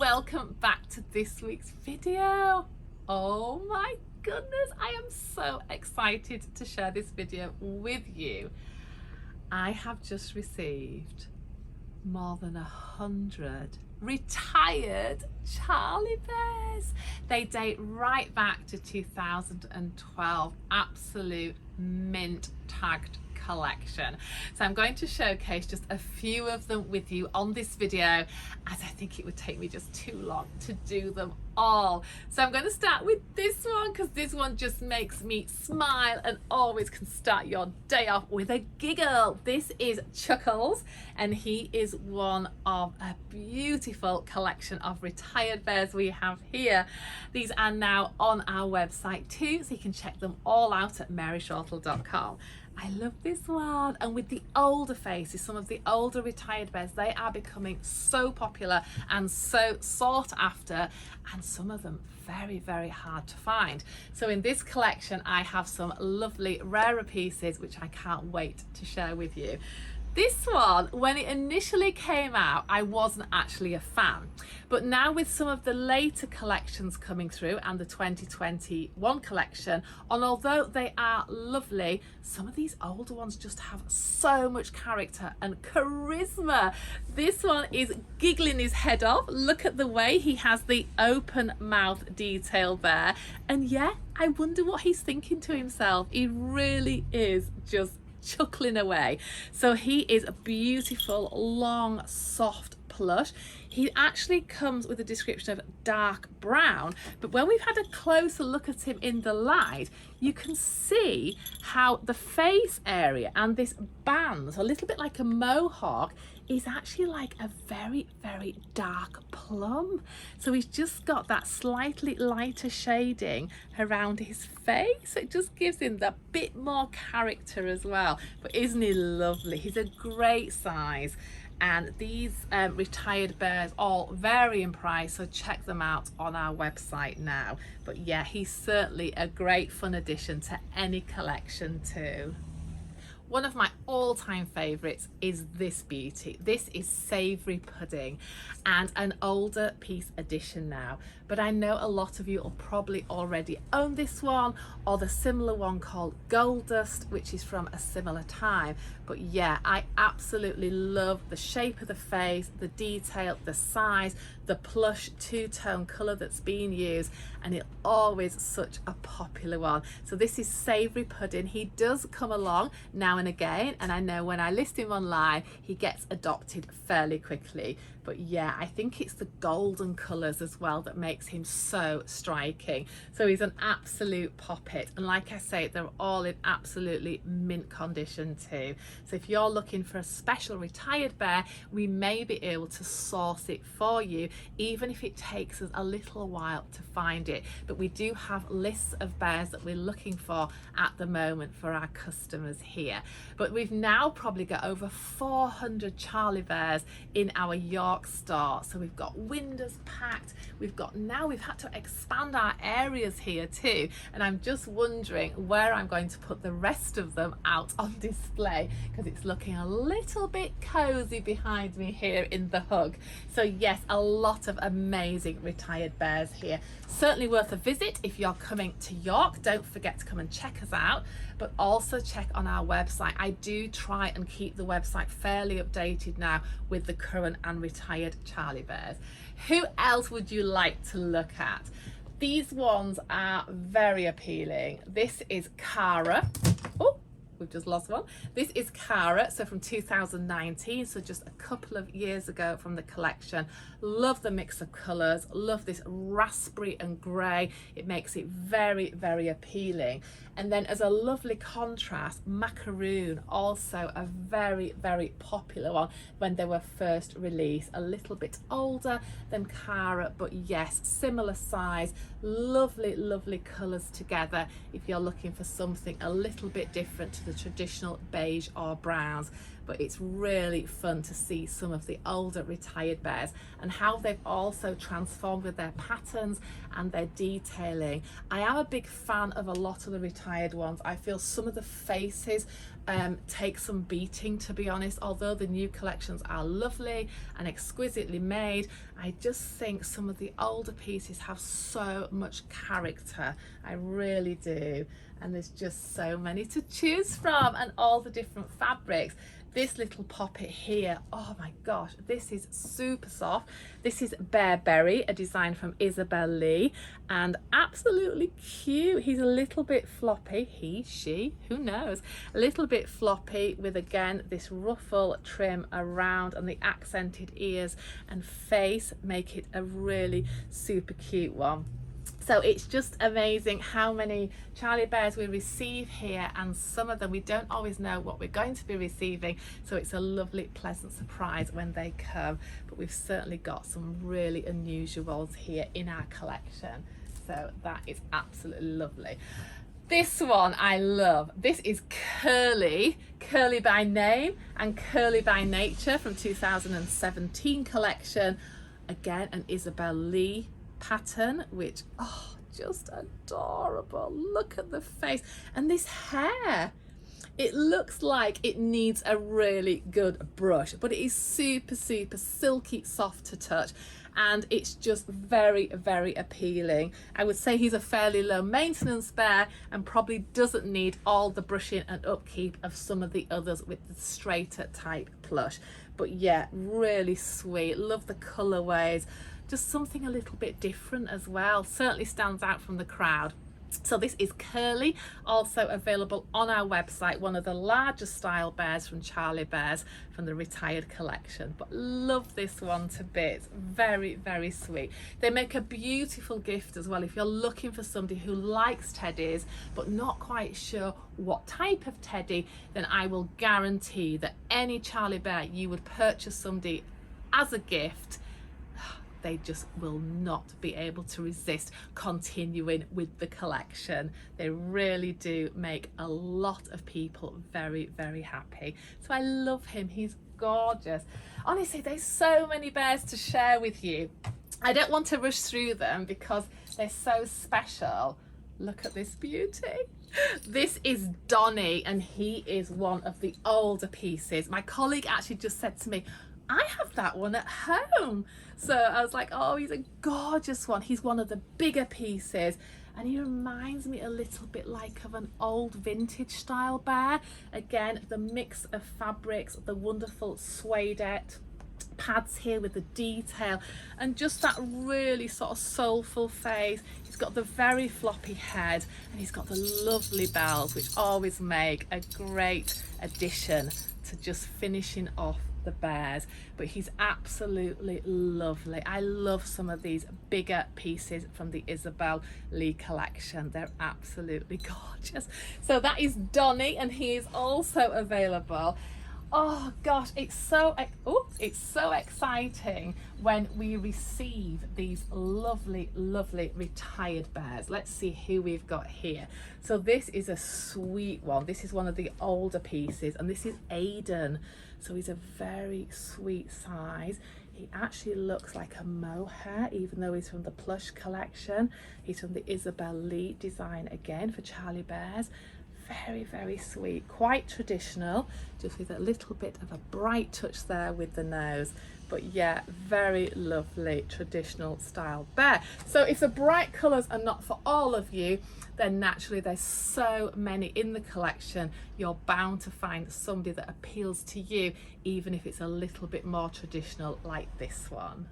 welcome back to this week's video. Oh my goodness, I am so excited to share this video with you. I have just received more than 100 retired Charlie Bears. They date right back to 2012, absolute mint tagged collection. So I'm going to showcase just a few of them with you on this video, as I think it would take me just too long to do them all. So I'm going to start with this one because this one just makes me smile and always can start your day off with a giggle. This is Chuckles, and he is one of a beautiful collection of retired bears we have here. These are now on our website too, so you can check them all out at maryshortle.com. I love this one, and with the older faces, some of the older retired bears, they are becoming so popular and so sought after, and some of them very, very hard to find. So in this collection I have some lovely rarer pieces which I can't wait to share with you. This one, when it initially came out, I wasn't actually a fan, but now with some of the later collections coming through and the 2021 collection, and although they are lovely, some of these older ones just have so much character and charisma. This one is giggling his head off. Look at the way he has the open mouth detail there, and yeah, I wonder what he's thinking to himself. He really is just chuckling away. So he is a beautiful, long, soft plush. He actually comes with a description of dark brown, but when we've had a closer look at him in the light, you can see how the face area and this band, a little bit like a mohawk, is actually like a very, very dark plum. So he's just got that slightly lighter shading around his face. It just gives him that bit more character as well. But isn't he lovely? He's a great size. And these retired bears all vary in price, so check them out on our website now. But yeah, he's certainly a great fun addition to any collection too. One of my all-time favourites is this beauty. This is Savoury Pudding, and an older piece edition now, but I know a lot of you will probably already own this one, or the similar one called Gold Dust, which is from a similar time. But yeah, I absolutely love the shape of the face, the detail, the size, the plush two-tone colour that's being used, and it's always such a popular one. So this is Savoury Pudding. He does come along now and again, and I know when I list him online he gets adopted fairly quickly. But yeah, I think it's the golden colours as well that makes him so striking. So he's an absolute poppet, and like I say, they're all in absolutely mint condition too. So if you're looking for a special retired bear, we may be able to source it for you, even if it takes us a little while to find it. But we do have lists of bears that we're looking for at the moment for our customers here. But we've now probably got over 400 Charlie Bears in our York store. So we've got windows packed, we've had to expand our areas here too, and I'm just wondering where I'm going to put the rest of them out on display, because it's looking a little bit cozy behind me here in the hug. So yes, a lot of amazing retired bears here. Certainly worth a visit if you're coming to York. Don't forget to come and check us out, but also check on our website. I do try and keep the website fairly updated now with the current and retired Charlie Bears. Who else would you like to look at? These ones are very appealing. This is Cara. Oh, we've just lost one. This is Cara, so from 2019, so just a couple of years ago from the collection. Love the mix of colours, love this raspberry and grey. It makes it very, very appealing. And then as a lovely contrast, Macaroon, also a very, very popular one when they were first released. A little bit older than Cara, but yes, similar size. Lovely, lovely colours together if you're looking for something a little bit different to the traditional beige or browns. but it's really fun to see some of the older retired bears and how they've also transformed with their patterns and their detailing. I am a big fan of a lot of the retired ones. I feel some of the faces take some beating, to be honest. Although the new collections are lovely and exquisitely made, I just think some of the older pieces have so much character. I really do. And there's just so many to choose from, and all the different fabrics. This little poppet here, oh my gosh, this is super soft. This is Bearberry, a design from Isabel Lee, and absolutely cute. He's a little bit floppy, he, she, who knows, a little bit floppy, with again this ruffle trim around, and the accented ears and face make it a really super cute one. So it's just amazing how many Charlie Bears we receive here, and some of them we don't always know what we're going to be receiving, so it's a lovely pleasant surprise when they come. But we've certainly got some really unusuals here in our collection, so that is absolutely lovely. This one I love. This is Curly, Curly by name and Curly by nature from 2017 collection. Again, an Isabel Lee pattern, which, oh, just adorable. Look at the face and this hair. It looks like it needs a really good brush, but it is super silky soft to touch, and it's just very appealing. I would say he's a fairly low maintenance bear and probably doesn't need all the brushing and upkeep of some of the others with the straighter type plush. But yeah, really sweet. Love the colorways. Just something a little bit different as well. Certainly stands out from the crowd. So this is Curly, also available on our website, one of the largest style bears from Charlie Bears from the retired collection. But love this one to bits. Very sweet. They make a beautiful gift as well if you're looking for somebody who likes teddies but not quite sure what type of teddy. Then I will guarantee that any Charlie Bear you would purchase somebody as a gift, they just will not be able to resist continuing with the collection. They really do make a lot of people very happy. So I love him, he's gorgeous. Honestly, there's so many bears to share with you. I don't want to rush through them because they're so special. Look at this beauty. This is Donnie, and he is one of the older pieces. My colleague actually just said to me, I have that one at home. So I was like, oh, he's a gorgeous one. He's one of the bigger pieces, and he reminds me a little bit like of an old vintage style bear. Again, the mix of fabrics, the wonderful suedette pads here with the detail, and just that really sort of soulful face. He's got the very floppy head, and he's got the lovely bells, which always make a great addition to just finishing off the bears. But he's absolutely lovely. I love some of these bigger pieces from the Isabel Lee collection. They're absolutely gorgeous. So that is Donnie, and he is also available. Oh gosh, it's so exciting when we receive these lovely retired bears. Let's see who we've got here. So this is a sweet one. This is one of the older pieces, and this is Aiden. So he's a very sweet size. He actually looks like a mohair, even though he's from the plush collection. He's from the Isabel Lee design again for Charlie Bears. Very sweet, quite traditional, just with a little bit of a bright touch there with the nose. But yeah, very lovely traditional style bear. So if the bright colours are not for all of you, then naturally there's so many in the collection, you're bound to find somebody that appeals to you, even if it's a little bit more traditional like this one.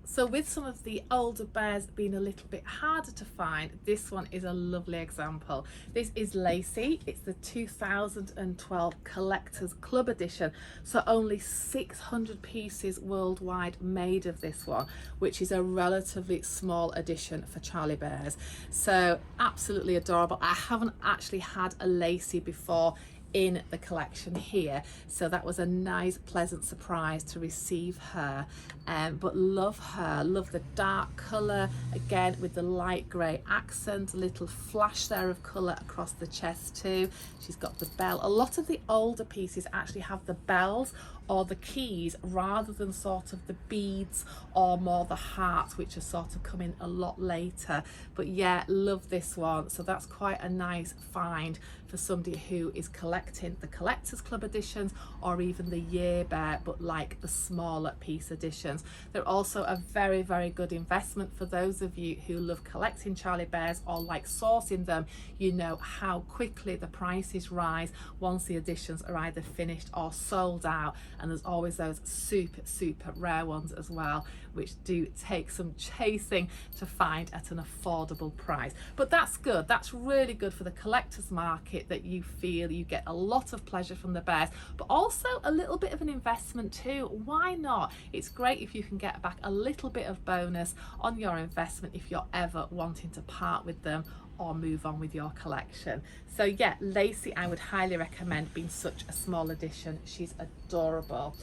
So with some of the older bears being a little bit harder to find, this one is a lovely example. This is Lacey. It's the 2012 Collectors Club edition. So only 600 pieces worldwide made of this one, which is a relatively small edition for Charlie Bears. So absolutely adorable. I haven't actually had a Lacey before in the collection here. So that was a nice pleasant surprise to receive her. But love her, love the dark colour, again with the light grey accent, a little flash there of colour across the chest too. She's got the bell. A lot of the older pieces actually have the bells or the keys rather than sort of the beads or more the hearts, which are sort of coming a lot later. But yeah, love this one. So that's quite a nice find for somebody who is collecting the Collectors Club editions or even the Year Bear, but like the smaller piece editions. They're also a very, very good investment for those of you who love collecting Charlie Bears or like sourcing them. You know how quickly the prices rise once the editions are either finished or sold out, and there's always those super rare ones as well, which do take some chasing to find at an affordable price. But that's good, that's really good for the collector's market, that you feel you get a lot of pleasure from the bears, but also a little bit of an investment too. Why not? It's great if you can get back a little bit of bonus on your investment if you're ever wanting to part with them or move on with your collection. So yeah, Lacey I would highly recommend, being such a small edition. She's adorable.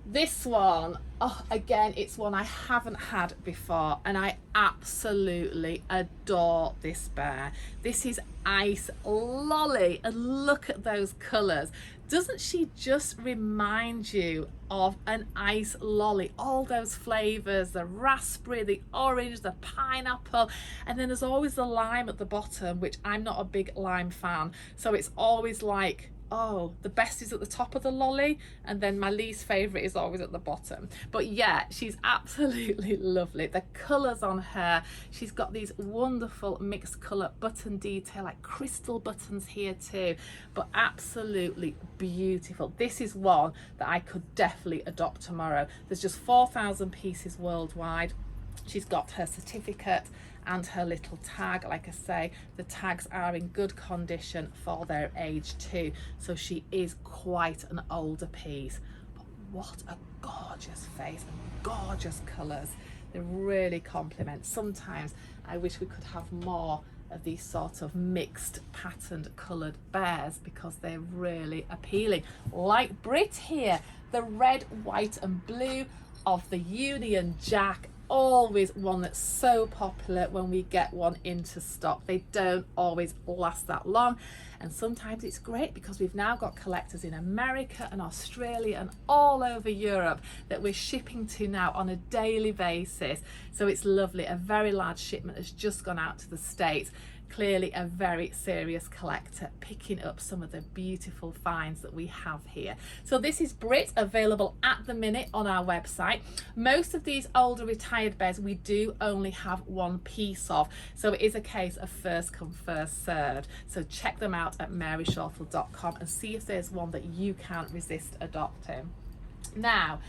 This one, oh, again, it's one I haven't had before and I absolutely adore this bear. This is Ice Lolly, and look at those colours. Doesn't she just remind you of an ice lolly? All those flavours, the raspberry, the orange, the pineapple, and then there's always the lime at the bottom, which I'm not a big lime fan. So it's always like, oh, the best is at the top of the lolly and then my least favourite is always at the bottom. But yeah, she's absolutely lovely. The colours on her, she's got these wonderful mixed colour button detail, like crystal buttons here too, but absolutely beautiful. This is one that I could definitely adopt tomorrow. There's just 4,000 pieces worldwide. She's got her certificate and her little tag. Like I say, the tags are in good condition for their age too, so she is quite an older piece. But what a gorgeous face and gorgeous colours. They really complement. Sometimes I wish we could have more of these sort of mixed patterned coloured bears because they're really appealing. Like Brit here, the red, white and blue of the Union Jack. Always one that's so popular when we get one into stock. They don't always last that long, and sometimes it's great because we've now got collectors in America and Australia and all over Europe that we're shipping to now on a daily basis. So it's lovely. A very large shipment has just gone out to the States. Clearly a very serious collector, picking up some of the beautiful finds that we have here. So this is Brit, available at the minute on our website. Most of these older retired bears we do only have one piece of, so it is a case of first come first served. So check them out at maryshortle.com and see if there's one that you can't resist adopting. Now,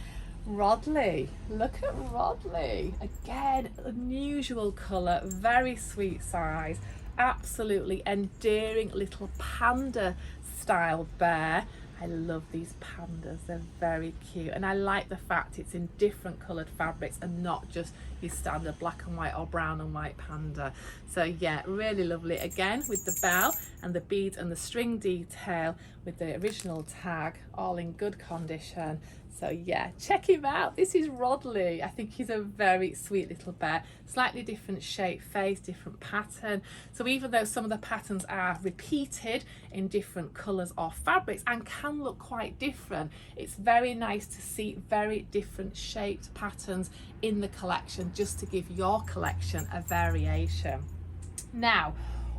Rodley, look at Rodley. Again, unusual colour, very sweet size, absolutely endearing little panda style bear. I love these pandas, they're very cute, and I like the fact it's in different coloured fabrics and not just your standard black and white or brown and white panda. So yeah, really lovely, again with the bell and the beads and the string detail with the original tag, all in good condition. So yeah, check him out. This is Rodley. I think he's a very sweet little bear. Slightly different shape, face, different pattern. So even though some of the patterns are repeated in different colours or fabrics and can look quite different, it's very nice to see very different shaped patterns in the collection, just to give your collection a variation. Now,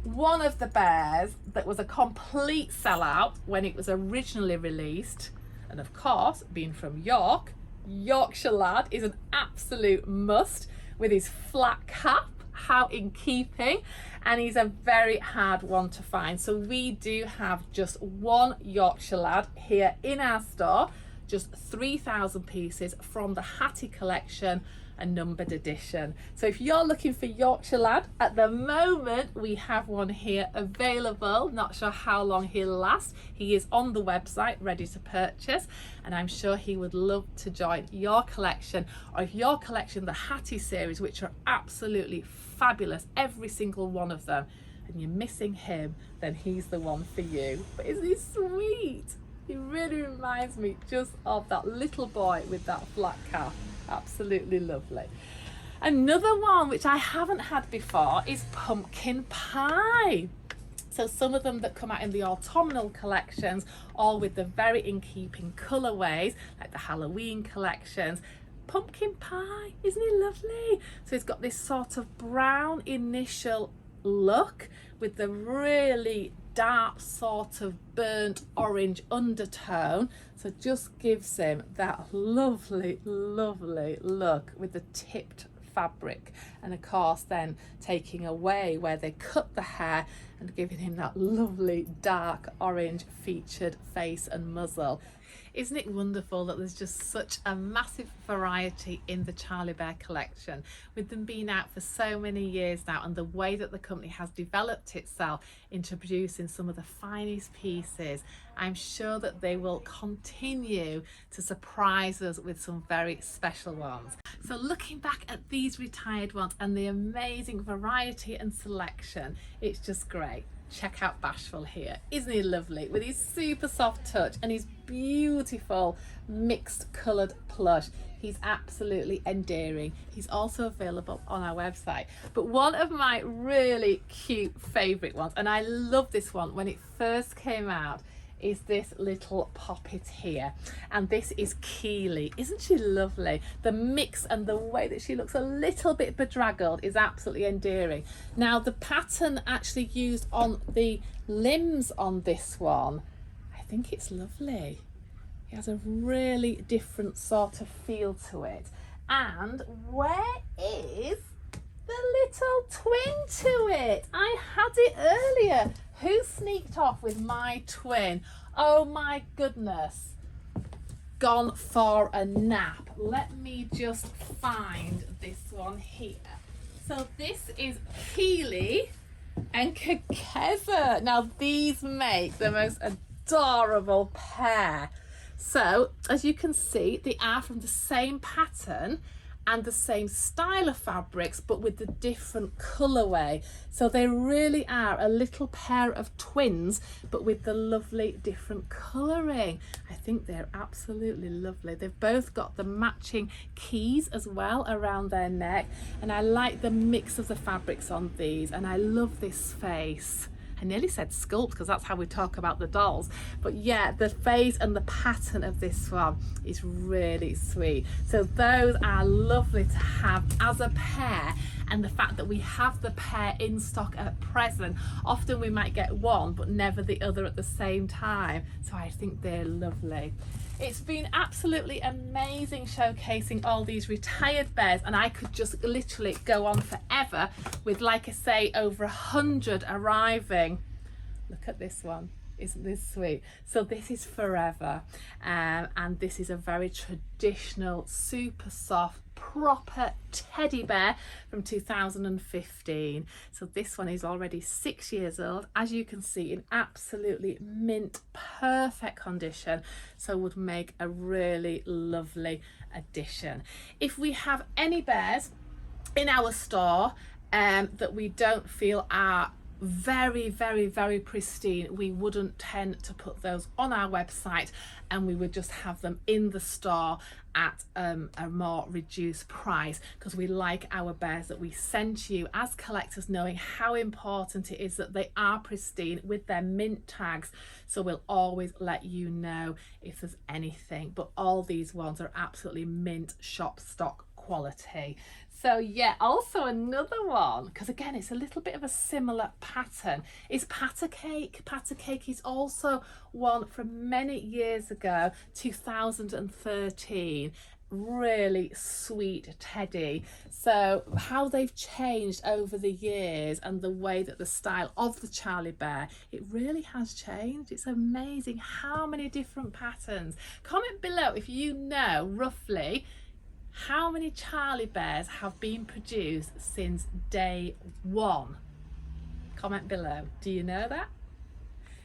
one of the bears that was a complete sellout when it was originally released, and of course, being from York, Yorkshire Lad is an absolute must with his flat cap. How in keeping, and he's a very hard one to find. So we do have just one Yorkshire Lad here in our store, just 3,000 pieces from the Hattie collection, a numbered edition. So if you're looking for Yorkshire Lad, at the moment we have one here available. Not sure how long he'll last. He is on the website ready to purchase, and I'm sure he would love to join your collection, or if your collection, the Hattie series, which are absolutely fabulous, every single one of them, and you're missing him, then he's the one for you. But isn't he sweet? He really reminds me just of that little boy with that flat cap. Absolutely lovely. Another one which I haven't had before is pumpkin pie. So some of them that come out in the autumnal collections, all with the very in keeping colourways, like the Halloween collections. Pumpkin pie, isn't he lovely? So he's got this sort of brown initial look with the really dark sort of burnt orange undertone, so just gives him that lovely look with the tipped fabric, and of course then taking away where they cut the hair and giving him that lovely dark orange featured face and muzzle. Isn't it wonderful that there's just such a massive variety in the Charlie Bear collection, with them being out for so many years now, and the way that the company has developed itself into producing some of the finest pieces. I'm sure that they will continue to surprise us with some very special ones. So looking back at these retired ones and the amazing variety and selection, it's just great. Check out Bashful here. Isn't he lovely with his super soft touch and his beautiful mixed coloured plush? He's absolutely endearing. He's also available on our website. But one of my really cute favourite ones, and I love this one when it first came out, is this little poppet here, and this is Keeley. Isn't she lovely? The mix and the way that she looks a little bit bedraggled is absolutely endearing. Now the pattern actually used on the limbs on this one, I think it's lovely. It has a really different sort of feel to it. And where is the little twin to it? I had it earlier. Who sneaked off with my twin? Oh my goodness. Gone for a nap. Let me just find this one here. So this is Keeley and Kekezza. Now these make the most adorable pair. So as you can see, they are from the same pattern and the same style of fabrics, but with the different colourway. So they really are a little pair of twins, but with the lovely different colouring. I think they're absolutely lovely. They've both got the matching keys as well around their neck, and I like the mix of the fabrics on these, and I love this face. I nearly said sculpt because that's how we talk about the dolls, but yeah, the face and the pattern of this one is really sweet. So those are lovely to have as a pair, and the fact that we have the pair in stock at present, often we might get one but never the other at the same time, so I think they're lovely. It's been absolutely amazing showcasing all these retired bears, and I could just literally go on forever with, like I say, over 100 arriving. Look at this one. Isn't this sweet? So this is Forever, and this is a very traditional, super soft, proper teddy bear from 2015. So this one is already 6 years old, as you can see, in absolutely mint perfect condition, so would make a really lovely addition. If we have any bears in our store that we don't feel are very pristine, we wouldn't tend to put those on our website, and we would just have them in the store at a more reduced price, because we like our bears that we send to you as collectors knowing how important it is that they are pristine with their mint tags. So we'll always let you know if there's anything, but all these ones are absolutely mint shop stock quality. So yeah, also another one, because again it's a little bit of a similar pattern, is Pattercake. Pattercake is also one from many years ago, 2013. Really sweet teddy. So how they've changed over the years and the way that the style of the Charlie Bear, it really has changed. It's amazing how many different patterns. Comment below if you know roughly how many Charlie Bears have been produced since day one. Comment below. Do you know that?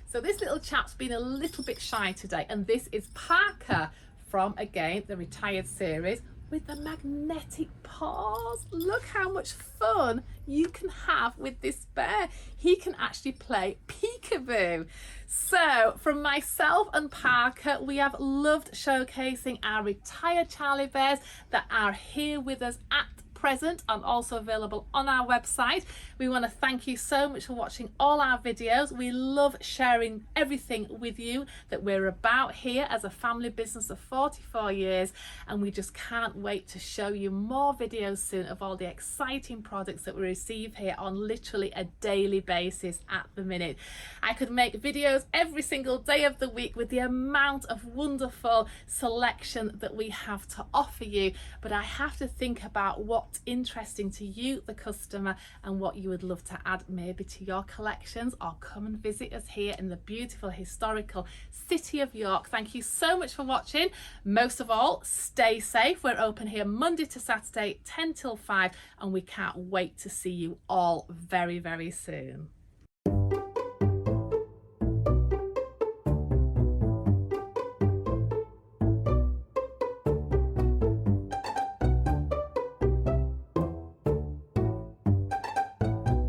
So this little chap's been a little bit shy today, and this is Parker from, again, the retired series, with the magnetic paws. Look how much fun you can have with this bear. He can actually play peekaboo. So from myself and Parker, we have loved showcasing our retired Charlie bears that are here with us at present and also available on our website. We want to thank you so much for watching all our videos. We love sharing everything with you that we're about here as a family business of 44 years, and we just can't wait to show you more videos soon of all the exciting products that we receive here on literally a daily basis at the minute. I could make videos every single day of the week with the amount of wonderful selection that we have to offer you, but I have to think about what's interesting to you, the customer, and what you would love to add maybe to your collections, or come and visit us here in the beautiful historical city of York. Thank you so much for watching. Most of all, stay safe. We're open here Monday to Saturday 10 till 5, and we can't wait to see you all very, very soon.